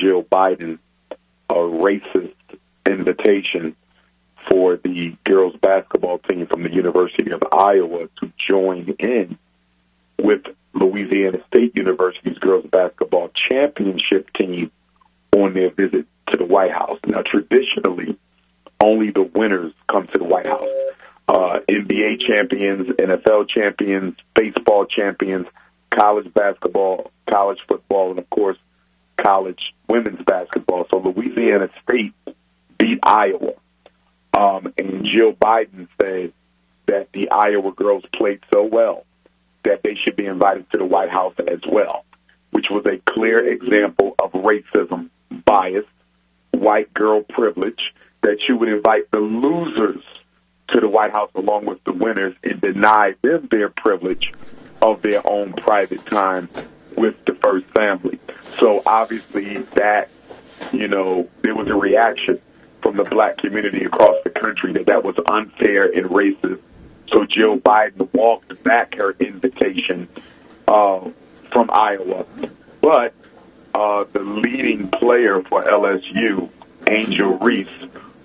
Jill Biden a racist invitation for the girls basketball team from the University of Iowa to join in with Louisiana State University's girls basketball championship team on their visit to the White House. Now, traditionally, only the winners come to the White House. NBA champions, NFL champions, baseball champions, college basketball, college football, and, of course, college women's basketball. So Louisiana State beat Iowa. And Jill Biden said that the Iowa girls played so well that they should be invited to the White House as well, which was a clear example of racism, bias, white girl privilege, that you would invite the losers to the White House along with the winners and deny them their privilege of their own private time with the first family. So obviously that, there was a reaction from the black community across the country that was unfair and racist. So Jill Biden walked back her invitation from Iowa. But the leading player for LSU, Angel Reese,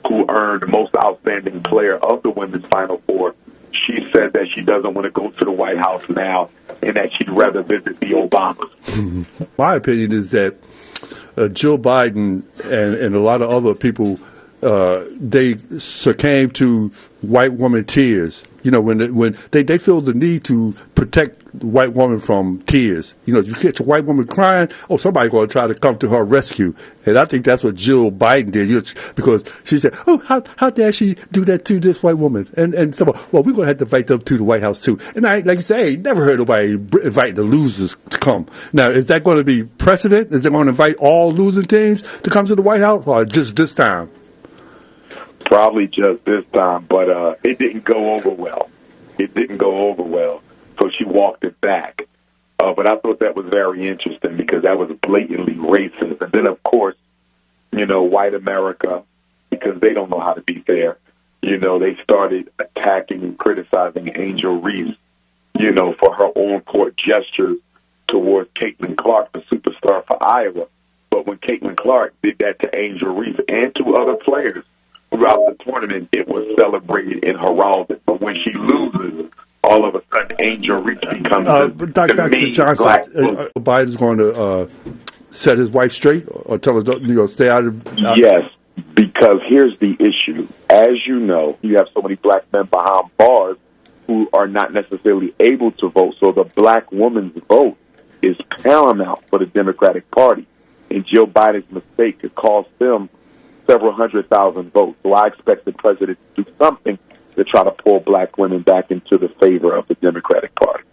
who earned Most Outstanding Player of the Women's Final Four, she said that she doesn't want to go to the White House now and that she'd rather visit the Obamas. My opinion is that Joe Biden and a lot of other people, they succumb to white woman tears. When they feel the need to protect the white woman from tears. You catch a white woman crying, somebody's going to try to come to her rescue. And I think that's what Jill Biden did, because she said, how dare she do that to this white woman? And so, we're going to have to invite them to the White House too. And I, like you say, never heard nobody invite the losers to come. Now, is that going to be precedent? Is they going to invite all losing teams to come to the White House, or just this time? Probably just this time, but it didn't go over well. So she walked it back. But I thought that was very interesting because that was blatantly racist. And then, of course, white America, because they don't know how to be fair, they started attacking and criticizing Angel Reese, for her on-court gestures towards Caitlin Clark, the superstar for Iowa. But when Caitlin Clark did that to Angel Reese and to other players throughout the tournament, it was celebrated and heralded. But when she loses, all of a sudden, Angel Reese becomes Dr. Johnson, Biden's going to set his wife straight or tell her, stay out of... Yes, because here's the issue. As you know, you have so many black men behind bars who are not necessarily able to vote, so the black woman's vote is paramount for the Democratic Party. And Jill Biden's mistake could cost them several 100,000 votes. So I expect the president to do something to try to pull black women back into the favor of the Democratic Party.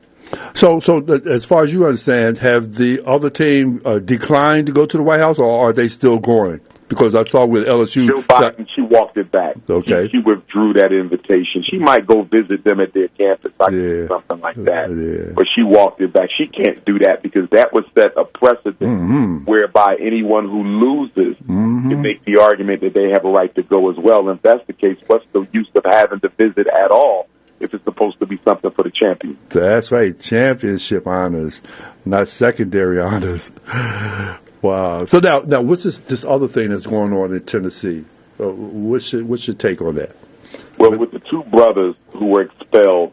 So as far as you understand, have the other team declined to go to the White House, or are they still going? Because I saw with LSU... Jill Biden, she walked it back. Okay. She withdrew that invitation. She might go visit them at their campus, something like that. Yeah. But she walked it back. She can't do that because that would set a precedent whereby anyone who loses can make the argument that they have a right to go as well. And if that's the case, what's the use of having to visit at all if it's supposed to be something for the champions? That's right. Championship honors, not secondary honors. Wow. So now what's this other thing that's going on in Tennessee? What's your take on that? Well, with the two brothers who were expelled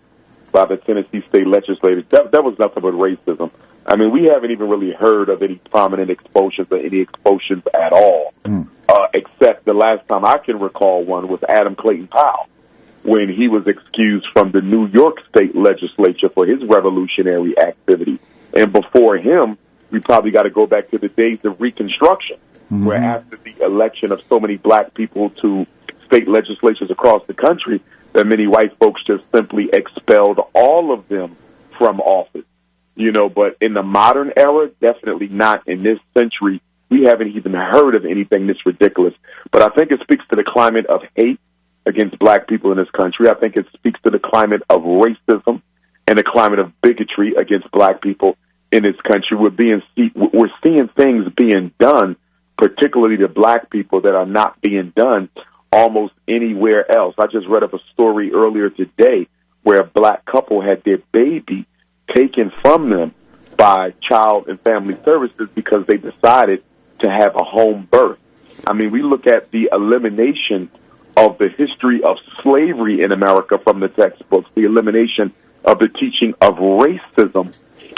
by the Tennessee state legislators, that was nothing but racism. I mean, we haven't even really heard of any prominent expulsions or any expulsions at all, except the last time I can recall one was Adam Clayton Powell, when he was excused from the New York state legislature for his revolutionary activity. And before him, we probably got to go back to the days of Reconstruction, where after the election of so many black people to state legislatures across the country, that many white folks just simply expelled all of them from office. But in the modern era, definitely not in this century. We haven't even heard of anything this ridiculous. But I think it speaks to the climate of hate against black people in this country. I think it speaks to the climate of racism and the climate of bigotry against black people in this country. We're seeing things being done, particularly to black people, that are not being done almost anywhere else. I just read of a story earlier today where a black couple had their baby taken from them by Child and Family Services because they decided to have a home birth. I mean, we look at the elimination of the history of slavery in America from the textbooks, the elimination of the teaching of racism,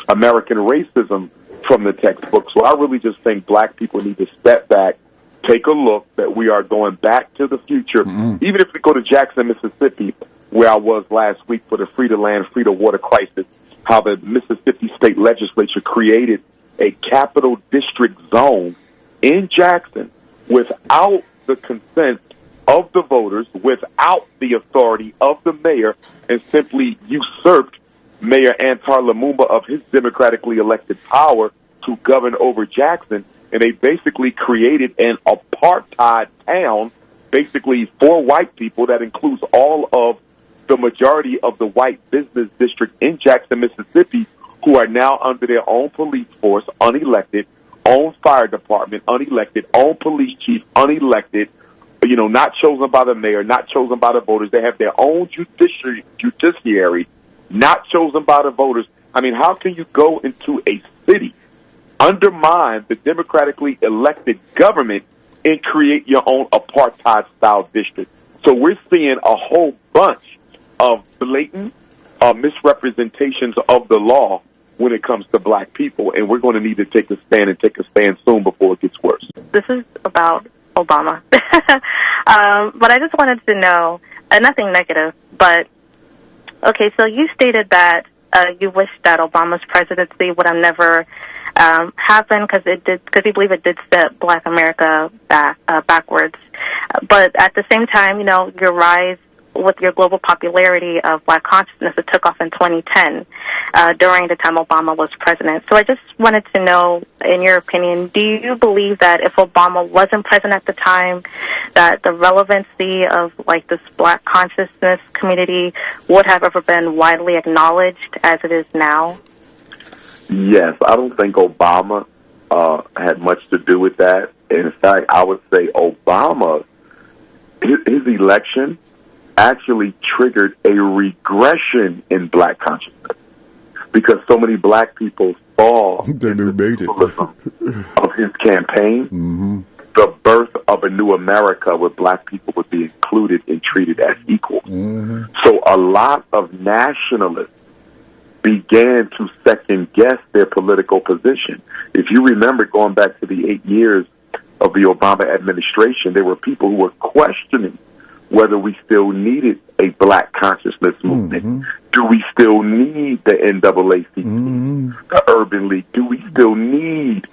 American racism from the textbooks. So I really just think black people need to step back, take a look that we are going back to the future. Mm-hmm. Even if we go to Jackson, Mississippi, where I was last week for the Free to Land, Free to Water crisis, how the Mississippi State Legislature created a capital district zone in Jackson without the consent of the voters, without the authority of the mayor, and simply usurped Mayor Antar Lumumba of his democratically elected power to govern over Jackson. And they basically created an apartheid town, basically for white people, that includes all of the majority of the white business district in Jackson, Mississippi, who are now under their own police force, unelected, own fire department, unelected, own police chief, unelected, not chosen by the mayor, not chosen by the voters. They have their own judiciary, not chosen by the voters. I mean, how can you go into a city, undermine the democratically elected government, and create your own apartheid-style district? So we're seeing a whole bunch of blatant misrepresentations of the law when it comes to black people, and we're going to need to take a stand soon before it gets worse. This is about Obama. But I just wanted to know, nothing negative, but, okay, so you stated that you wish that Obama's presidency would have never happened because you believe it did set Black America backwards. But at the same time, your rise with your global popularity of Black consciousness, it took off in 2010 during the time Obama was president. So I just wanted to know, in your opinion, do you believe that if Obama wasn't president at the time, that the relevancy of this Black consciousness community would have ever been widely acknowledged as it is now? Yes, I don't think Obama had much to do with that. In fact, I would say Obama, his election actually triggered a regression in Black consciousness because so many Black people saw the symbolism of his campaign, mm-hmm. the birth of a new America where Black people would be included and treated as equal. Mm-hmm. So a lot of nationalists began to second-guess their political position. If you remember going back to the 8 years of the Obama administration, there were people who were questioning whether we still needed a Black consciousness movement. Mm-hmm. Do we still need the NAACP, mm-hmm. the Urban League? Do we still need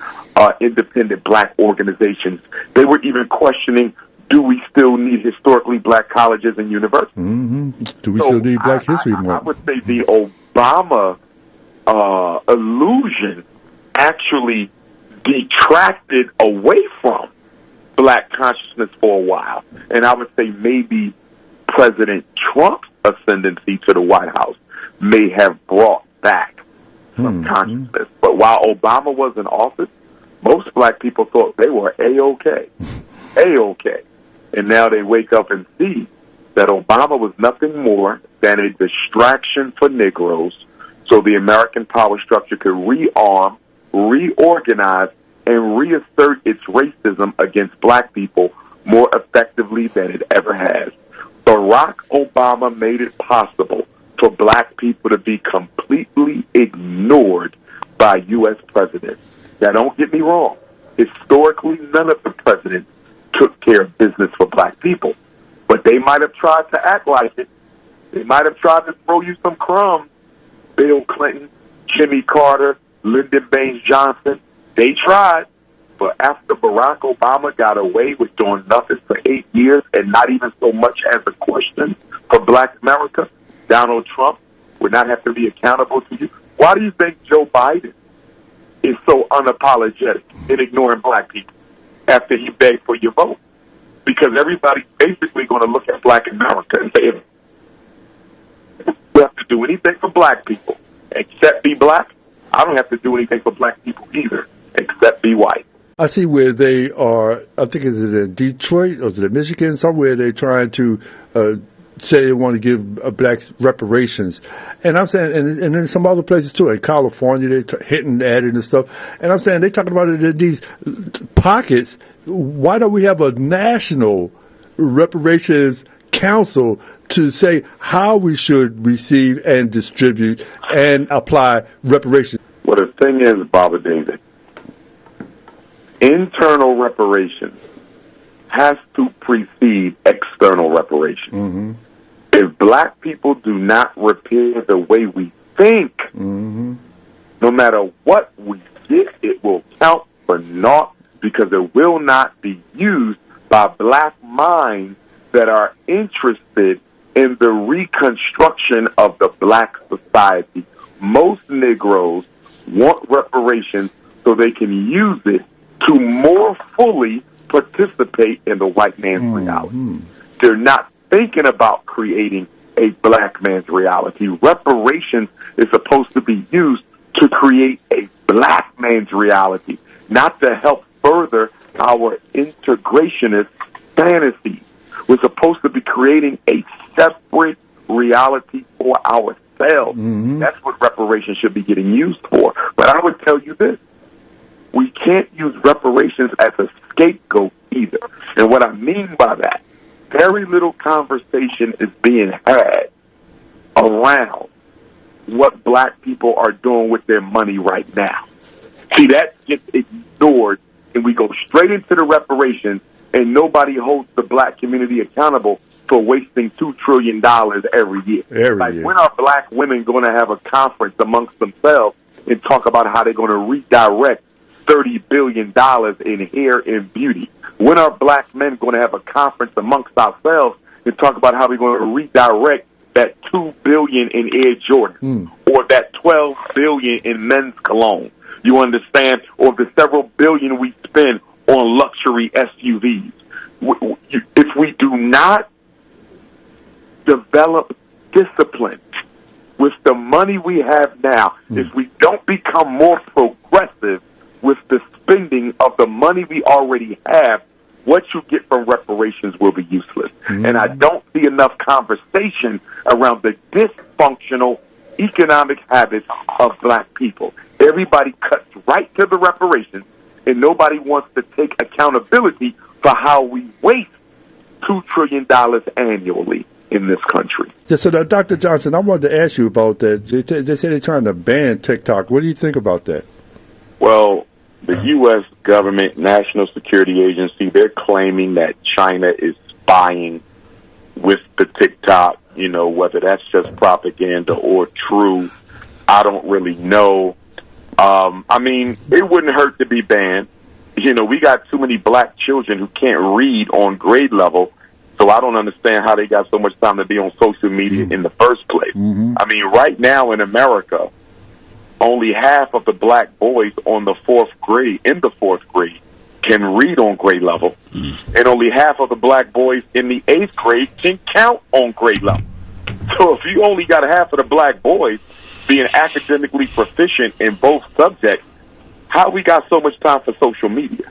independent Black organizations? They were even questioning, do we still need historically Black colleges and universities? Mm-hmm. Do we still need Black History Month? I would say the Obama illusion actually detracted away from Black consciousness for a while. And I would say maybe President Trump's ascendancy to the White House may have brought back some consciousness. But while Obama was in office, most Black people thought they were A-OK. A-OK. And now they wake up and see that Obama was nothing more than a distraction for Negroes so the American power structure could rearm, reorganize, and reassert its racism against Black people more effectively than it ever has. Barack Obama made it possible for Black people to be completely ignored by U.S. presidents. Now, don't get me wrong. Historically, none of the presidents took care of business for Black people. But they might have tried to act like it. They might have tried to throw you some crumbs. Bill Clinton, Jimmy Carter, Lyndon Baines Johnson, they tried. But after Barack Obama got away with doing nothing for 8 years and not even so much as a question for Black America, Donald Trump would not have to be accountable to you. Why do you think Joe Biden is so unapologetic in ignoring Black people after he begged for your vote? Because everybody's basically going to look at Black America and say, if we have to do anything for Black people except be Black, I don't have to do anything for Black people either except be white. I see where they are, I think it's in Detroit or is it in Michigan, somewhere they're trying to say they want to give blacks reparations, and I'm saying, and in some other places too, in California, they're hitting at it and stuff, and I'm saying they're talking about it in these pockets. Why don't we have a national reparations council to say how we should receive and distribute and apply reparations? Well, the thing is, Baba David, internal reparations has to precede external reparations. Mm-hmm. If black people do not repair the way we think, Mm-hmm. no matter what we get, it will count for naught, because it will not be used by black minds that are interested in the reconstruction of the black society. Most Negroes want reparations so they can use it to more fully participate in the white man's reality. They're not thinking about creating a black man's reality. Reparations is supposed to be used to create a black man's reality, not to help further our integrationist fantasies. We're supposed to be creating a separate reality for ourselves. That's what reparations should be getting used for. But I would tell you this: we can't use reparations as a scapegoat either. And what I mean by that, very little conversation is being had around what black people are doing with their money right now. See, that gets ignored, and we go straight into the reparations, and nobody holds the black community accountable for wasting $2 trillion every year. When are black women going to have a conference amongst themselves and talk about how they're going to redirect $30 billion in hair and beauty? When are black men going to have a conference amongst ourselves and talk about how we're going to redirect that $2 billion in Air Jordan or that $12 billion in men's cologne? You understand? Or the several billion we spend on luxury SUVs. If we do not develop discipline with the money we have now, if we don't become more progressive with the spending of the money we already have, what you get from reparations will be useless. And I don't see enough conversation around the dysfunctional economic habits of black people. Everybody cuts right to the reparations, and nobody wants to take accountability for how we waste $2 trillion annually in this country. So, Dr. Johnson, I wanted to ask you about that. They say they're trying to ban TikTok. What do you think about that? Well, the U.S. government, National Security Agency, they're claiming that China is spying with the TikTok. You know, whether that's just propaganda or true, I don't really know. I mean, it wouldn't hurt to be banned. You know, we got too many black children who can't read on grade level, so I don't understand how they got so much time to be on social media in the first place. I mean, right now in America, only half of the black boys in the fourth grade can read on grade level, and only half of the black boys in the 8th grade can count on grade level. So if you only got half of the black boys being academically proficient in both subjects, how we got so much time for social media?